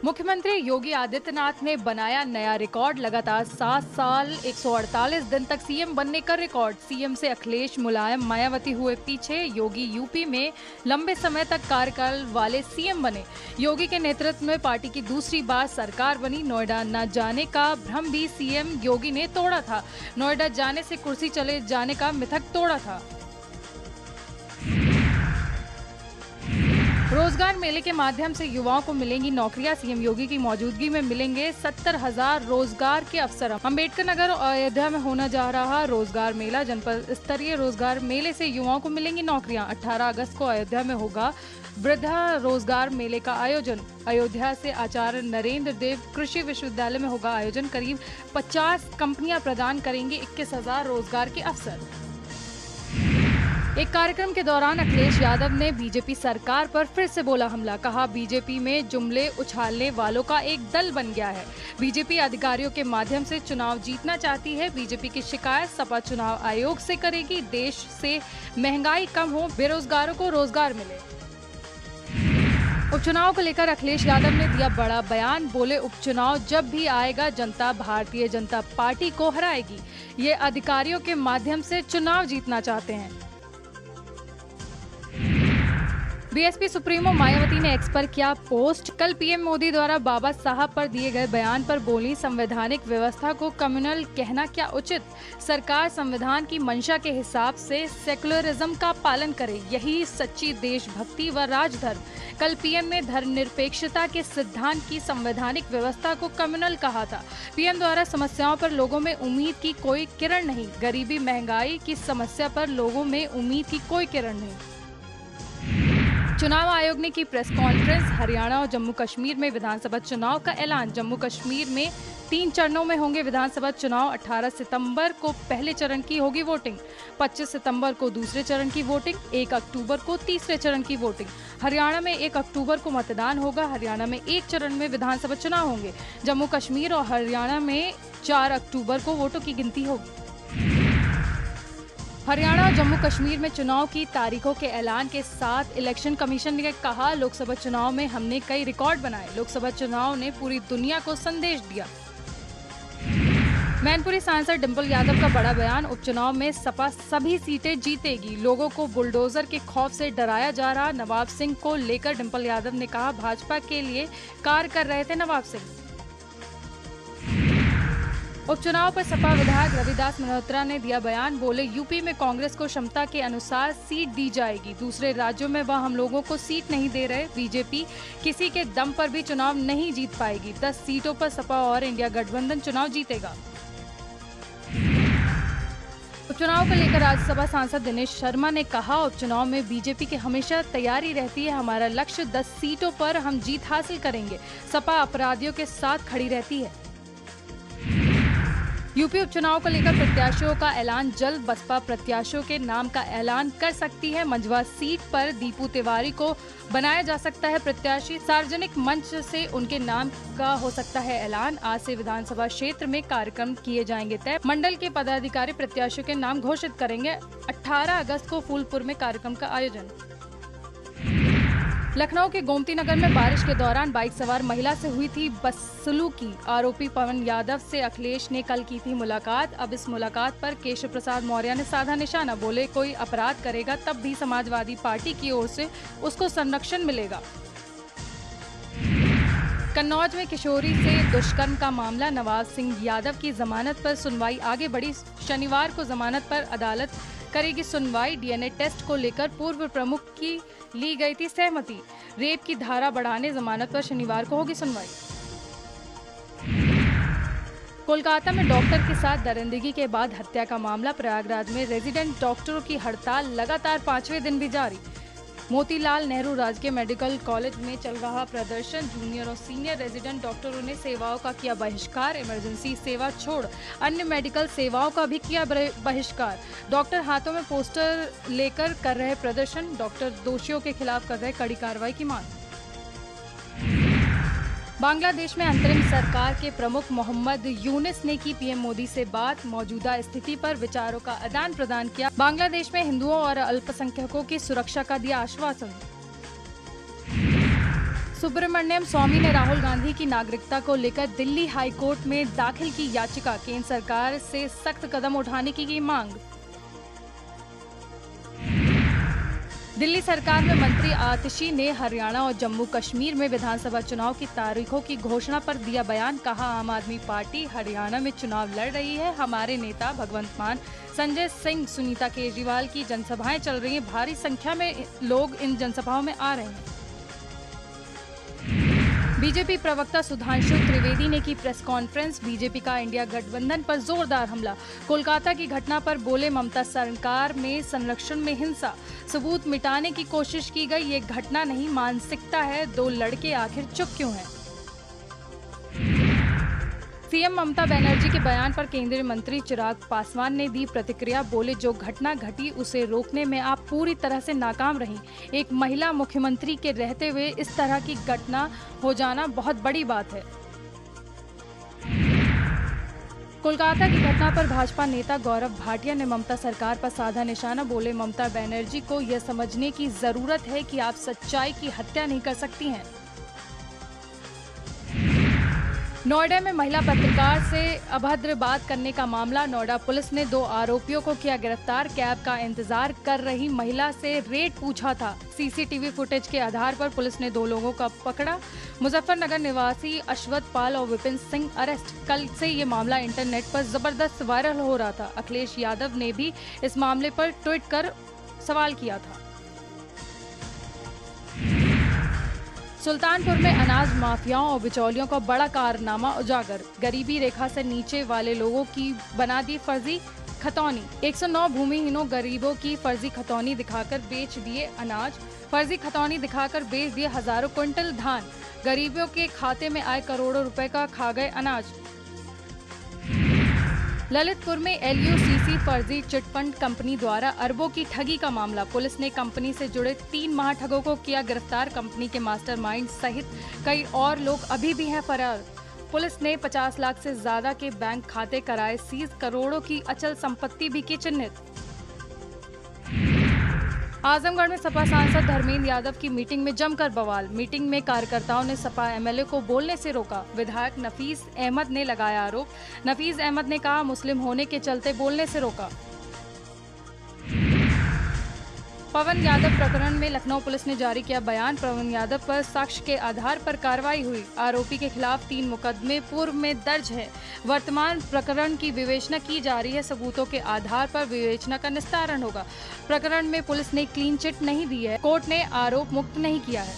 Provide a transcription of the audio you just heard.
मुख्यमंत्री योगी आदित्यनाथ ने बनाया नया रिकॉर्ड। लगातार 7 साल 148 दिन तक सीएम बनने का रिकॉर्ड। सीएम से अखिलेश, मुलायम, मायावती हुए पीछे। योगी यूपी में लंबे समय तक कार्यकाल वाले सीएम बने। योगी के नेतृत्व में पार्टी की दूसरी बार सरकार बनी। नोएडा न जाने का भ्रम भी सीएम योगी ने तोड़ा था। नोएडा जाने से कुर्सी चले जाने का मिथक तोड़ा था। रोजगार मेले के माध्यम से युवाओं को मिलेंगी नौकरियां। सीएम योगी की मौजूदगी में मिलेंगे 70,000 रोजगार के अवसर। अम्बेडकर नगर और अयोध्या में होने जा रहा रोजगार मेला। जनपद स्तरीय रोजगार मेले से युवाओं को मिलेंगी नौकरियां। 18 अगस्त को अयोध्या में होगा वृद्धा रोजगार मेले का आयोजन। अयोध्या से आचार्य नरेंद्र देव कृषि विश्वविद्यालय में होगा आयोजन। करीब 50 कंपनियां प्रदान करेंगी 21,000 रोजगार के अवसर। एक कार्यक्रम के दौरान अखिलेश यादव ने बीजेपी सरकार पर फिर से बोला हमला। कहा, बीजेपी में जुमले उछालने वालों का एक दल बन गया है। बीजेपी अधिकारियों के माध्यम से चुनाव जीतना चाहती है। बीजेपी की शिकायत सपा चुनाव आयोग से करेगी। देश से महंगाई कम हो, बेरोजगारों को रोजगार मिले। उपचुनाव को लेकर अखिलेश यादव ने दिया बड़ा बयान। बोले, उपचुनाव जब भी आएगा जनता भारतीय जनता पार्टी को हराएगी। ये अधिकारियों के माध्यम से चुनाव जीतना चाहते हैं। बीएसपी सुप्रीमो मायावती ने एक्स पर किया पोस्ट। कल पीएम मोदी द्वारा बाबा साहब पर दिए गए बयान पर बोली, संवैधानिक व्यवस्था को कम्युनल कहना क्या उचित। सरकार संविधान की मंशा के हिसाब से सेकुलरिज्म का पालन करे, यही सच्ची देशभक्ति व राजधर्म। कल पीएम ने धर्मनिरपेक्षता के सिद्धांत की संवैधानिक व्यवस्था को कम्युनल कहा था। पीएम द्वारा समस्याओं पर लोगों में उम्मीद की कोई किरण नहीं। गरीबी, महंगाई की समस्या पर लोगों में उम्मीद की कोई किरण नहीं। चुनाव आयोग ने की प्रेस कॉन्फ्रेंस। हरियाणा और जम्मू कश्मीर में विधानसभा चुनाव का ऐलान। जम्मू कश्मीर में 3 चरणों में होंगे विधानसभा चुनाव। 18 सितंबर को पहले चरण की होगी वोटिंग। 25 सितंबर को दूसरे चरण की वोटिंग। 1 अक्टूबर को तीसरे चरण की वोटिंग। हरियाणा में 1 अक्टूबर को मतदान होगा। हरियाणा में 1 चरण में विधानसभा चुनाव होंगे। जम्मू कश्मीर और हरियाणा में 4 अक्टूबर को वोटों की गिनती होगी। हरियाणा और जम्मू कश्मीर में चुनाव की तारीखों के ऐलान के साथ इलेक्शन कमीशन ने कहा, लोकसभा चुनाव में हमने कई रिकॉर्ड बनाए। लोकसभा चुनाव ने पूरी दुनिया को संदेश दिया। मैनपुरी सांसद डिंपल यादव का बड़ा बयान। उपचुनाव में सपा सभी सीटें जीतेगी। लोगों को बुलडोजर के खौफ से डराया जा रहा। नवाब सिंह को लेकर डिंपल यादव ने कहा, भाजपा के लिए कार्य कर रहे थे नवाब सिंह। उपचुनाव पर सपा विधायक रविदास मल्होत्रा ने दिया बयान। बोले, यूपी में कांग्रेस को क्षमता के अनुसार सीट दी जाएगी। दूसरे राज्यों में वह हम लोगों को सीट नहीं दे रहे। बीजेपी किसी के दम पर भी चुनाव नहीं जीत पाएगी। 10 सीटों पर सपा और इंडिया गठबंधन चुनाव जीतेगा। उपचुनाव को लेकर राज्यसभा सांसद दिनेश शर्मा ने कहा, उपचुनाव में बीजेपी की हमेशा तैयारी रहती है। हमारा लक्ष्य 10 सीटों पर हम जीत हासिल करेंगे। सपा अपराधियों के साथ खड़ी रहती है। यूपी उपचुनाव को लेकर प्रत्याशियों का ऐलान जल्द। बसपा प्रत्याशियों के नाम का ऐलान कर सकती है। मंझवा सीट पर दीपू तिवारी को बनाया जा सकता है प्रत्याशी। सार्वजनिक मंच से उनके नाम का हो सकता है ऐलान। आज से विधानसभा क्षेत्र में कार्यक्रम किए जाएंगे तय। मंडल के पदाधिकारी प्रत्याशियों के नाम घोषित करेंगे। 18 अगस्त को फूलपुर में कार्यक्रम का आयोजन। लखनऊ के गोमती नगर में बारिश के दौरान बाइक सवार महिला से हुई थी बदसलूकी। आरोपी पवन यादव से अखिलेश ने कल की थी मुलाकात। अब इस मुलाकात पर केशव प्रसाद मौर्य ने साधा निशाना। बोले, कोई अपराध करेगा तब भी समाजवादी पार्टी की ओर से उसको संरक्षण मिलेगा। कन्नौज में किशोरी से दुष्कर्म का मामला। नवाब सिंह यादव की जमानत पर सुनवाई आगे बढ़ी। शनिवार को जमानत पर अदालत करेगी सुनवाई। डीएनए टेस्ट को लेकर पूर्व प्रमुख की ली गई थी सहमति। रेप की धारा बढ़ाने जमानत पर शनिवार को होगी सुनवाई। कोलकाता में डॉक्टर के साथ दरिंदगी के बाद हत्या का मामला। प्रयागराज में रेजिडेंट डॉक्टरों की हड़ताल लगातार 5वें दिन भी जारी। मोतीलाल नेहरू राजकीय मेडिकल कॉलेज में चल रहा प्रदर्शन। जूनियर और सीनियर रेजिडेंट डॉक्टरों ने सेवाओं का किया बहिष्कार। इमरजेंसी सेवा छोड़ अन्य मेडिकल सेवाओं का भी किया बहिष्कार। डॉक्टर हाथों में पोस्टर लेकर कर रहे प्रदर्शन। डॉक्टर दोषियों के खिलाफ कर रहे कड़ी कार्रवाई की मांग। बांग्लादेश में अंतरिम सरकार के प्रमुख मोहम्मद यूनिस ने की पीएम मोदी से बात। मौजूदा स्थिति पर विचारों का आदान प्रदान किया। बांग्लादेश में हिंदुओं और अल्पसंख्यकों की सुरक्षा का दिया आश्वासन। सुब्रमण्यम स्वामी ने राहुल गांधी की नागरिकता को लेकर दिल्ली हाई कोर्ट में दाखिल की याचिका, केंद्र सरकार से सख्त कदम उठाने की मांग। दिल्ली सरकार में मंत्री आतिशी ने हरियाणा और जम्मू कश्मीर में विधानसभा चुनाव की तारीखों की घोषणा पर दिया बयान। कहा, आम आदमी पार्टी हरियाणा में चुनाव लड़ रही है। हमारे नेता भगवंत मान, संजय सिंह, सुनीता केजरीवाल की जनसभाएं चल रही हैं। भारी संख्या में लोग इन जनसभाओं में आ रहे हैं। बीजेपी प्रवक्ता सुधांशु त्रिवेदी ने की प्रेस कॉन्फ्रेंस। बीजेपी का इंडिया गठबंधन पर जोरदार हमला। कोलकाता की घटना पर बोले, ममता सरकार में संरक्षण में हिंसा, सबूत मिटाने की कोशिश की गई। ये घटना नहीं, मानसिकता है। दो लड़के आखिर चुप क्यों हैं? सीएम ममता बनर्जी के बयान पर केंद्रीय मंत्री चिराग पासवान ने दी प्रतिक्रिया। बोले, जो घटना घटी उसे रोकने में आप पूरी तरह से नाकाम रहीं। एक महिला मुख्यमंत्री के रहते हुए इस तरह की घटना हो जाना बहुत बड़ी बात है। कोलकाता की घटना पर भाजपा नेता गौरव भाटिया ने ममता सरकार पर साधा निशाना। बोले, ममता बनर्जी को यह समझने की जरूरत है कि आप सच्चाई की हत्या नहीं कर सकती हैं। नोएडा में महिला पत्रकार से अभद्र बात करने का मामला। नोएडा पुलिस ने 2 आरोपियों को किया गिरफ्तार। कैब का इंतजार कर रही महिला से रेट पूछा था। सीसीटीवी फुटेज के आधार पर पुलिस ने 2 लोगों को पकड़ा। मुजफ्फरनगर निवासी अश्वत पाल और विपिन सिंह अरेस्ट। कल से ये मामला इंटरनेट पर जबरदस्त वायरल हो रहा था। अखिलेश यादव ने भी इस मामले पर ट्वीट कर सवाल किया था। सुल्तानपुर में अनाज माफियाओं और बिचौलियों का बड़ा कारनामा उजागर। गरीबी रेखा से नीचे वाले लोगों की बना दी फर्जी खतौनी। 109 भूमिहीनों गरीबों की फर्जी खतौनी दिखाकर बेच दिए अनाज। फर्जी खतौनी दिखाकर बेच दिए हजारों क्विंटल धान। गरीबों के खाते में आए करोड़ों रुपए का खा गए अनाज। ललितपुर में LUCC फर्जी चिटफंड कंपनी द्वारा अरबों की ठगी का मामला। पुलिस ने कंपनी से जुड़े 3 महाठगों को किया गिरफ्तार। कंपनी के मास्टरमाइंड सहित कई और लोग अभी भी हैं फरार। पुलिस ने 50 लाख से ज्यादा के बैंक खाते कराए सीज। करोड़ों की अचल संपत्ति भी की चिन्हित। आजमगढ़ में सपा सांसद धर्मेंद्र यादव की मीटिंग में जमकर बवाल। मीटिंग में कार्यकर्ताओं ने सपा MLA को बोलने से रोका। विधायक नफीस अहमद ने लगाया आरोप। नफीस अहमद ने कहा, मुस्लिम होने के चलते बोलने से रोका। पवन यादव प्रकरण में लखनऊ पुलिस ने जारी किया बयान। पवन यादव पर साक्ष्य के आधार पर कार्रवाई हुई। आरोपी के खिलाफ 3 मुकदमे पूर्व में दर्ज है। वर्तमान प्रकरण की विवेचना की जा रही है। सबूतों के आधार पर विवेचना का निस्तारण होगा। प्रकरण में पुलिस ने क्लीन चिट नहीं दी है। कोर्ट ने आरोप मुक्त नहीं किया है।